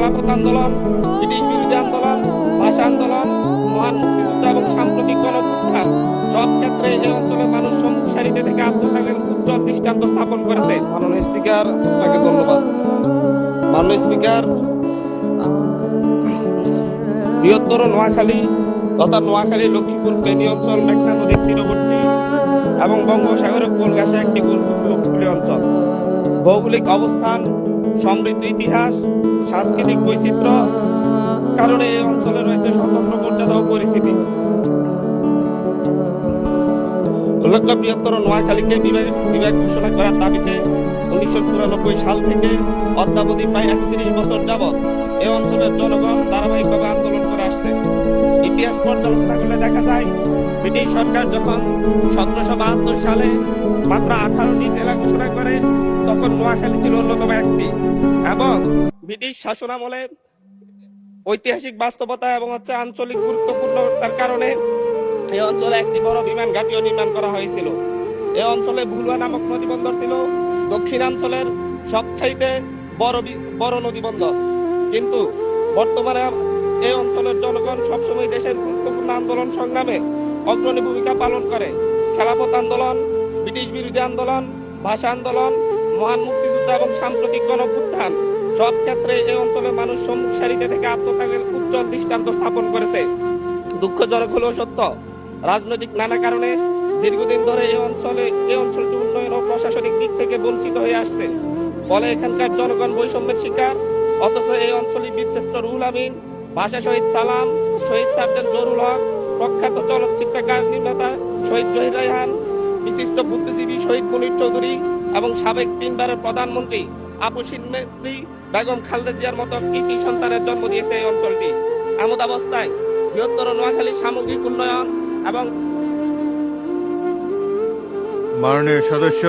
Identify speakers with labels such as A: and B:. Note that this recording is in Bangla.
A: খেলাফত আন্দোলন, ব্রিটিশ বিরোধী আন্দোলন, ভাষা আন্দোলন, মহান মুক্তিযুদ্ধ এবং সাম্প্রতিক গণঅভ্যুত্থান সব ক্ষেত্রে এই অঞ্চলের মানুষ সম্মুখ সারিতে থেকে আত্মত্যাগের উজ্জ্বল দৃষ্টান্ত স্থাপন করেছে। মাননীয় স্পিকার, আপনাকে ধন্যবাদ। মাননীয় স্পিকার, বৃহত্তর নোয়াখালী তথা নোয়াখালী লক্ষ্মীপুর ফেনী অঞ্চল মেঘনা নদীর তীরবর্তী এবং বঙ্গোপসাগরের কোল ঘেঁষা একটি গুরুত্বপূর্ণ উপকূলীয় অঞ্চল। ভৌগোলিক অবস্থান, সমৃদ্ধ ইতিহাস, সাংস্কৃতিক বৈচিত্র্য কারণে এই অঞ্চলে রয়েছে স্বতন্ত্র মর্যাদা ও পরিস্থিতি। উল্লেখ্য, বৃহত্তর নোয়াখালীকে বিভাগ ঘোষণা করার দাবিতে 1994 সাল থেকে অদ্যাবধি প্রায় 31 বছর যাবৎ এই অঞ্চলের জনগণ ধারাবাহিকভাবে আন্দোলন করে আসছে। ইতিহাস পর্যালোচনা করলে দেখা যায়, ব্রিটিশ সরকার যখন 1772 সালে মাত্র 18টি জেলা ঘোষণা করে, তখন নোয়াখালী ছিল অন্যতম একটি। এবং ব্রিটিশ শাসনামলে ঐতিহাসিক বাস্তবতা এবং আঞ্চলিক গুরুত্বপূর্ণতার কারণে এই অঞ্চলে একটি বড় বিমান ঘাঁটিও নির্মাণ করা হয়েছিল। এই অঞ্চলে ভুলুয়া নামক নদীবন্দর ছিল দক্ষিণাঞ্চলের সবচাইতে বড় নদীবন্দর। কিন্তু বর্তমানে এই অঞ্চলের জনগণ সবসময় দেশের গুরুত্বপূর্ণ আন্দোলন সংগ্রামে অগ্রণী ভূমিকা পালন করে। খেলাফত আন্দোলন, ব্রিটিশ বিরোধী আন্দোলন, ভাষা আন্দোলন, মহান মুক্তিযুদ্ধ এবং সাম্প্রতিক গণঅভ্যুত্থান সব ক্ষেত্রে এই অঞ্চলের মানুষ সম্মুখ সারিতে থেকে আত্মত্যাগের উজ্জ্বল দৃষ্টান্ত স্থাপন করেছে। দুঃখজনক হলেও সত্য, রাজনৈতিক নানা কারণে দীর্ঘদিন ধরে এই অঞ্চলটি উন্নয়ন ও প্রশাসনিক দিক থেকে বঞ্চিত হয়ে আসছে। ফলে এখানকার জনগণ বৈষম্যের শিকার। অথচ এই অঞ্চলের বীরশ্রেষ্ঠ রুহুল আমিন, ভাষা শহীদ সালাম, শহীদ সার্জেন্ট জহুরুল হক, প্রখ্যাত চলচ্চিত্রকার নির্মাতা শহীদ জহির রায়হান, বিশিষ্ট বুদ্ধিজীবী শহীদ মুনীর চৌধুরী এবং সাবেক 3 বারের প্রধানমন্ত্রী আপসীন নেত্রী বেগম খালেদা জিয়ার মতো কৃতি সন্তানের জন্ম দিয়েছে এই অঞ্চলটি। এমত অবস্থায় বৃহত্তর নোয়াখালীর সামগ্রিক উন্নয়ন এবং
B: মাননীয় সদস্য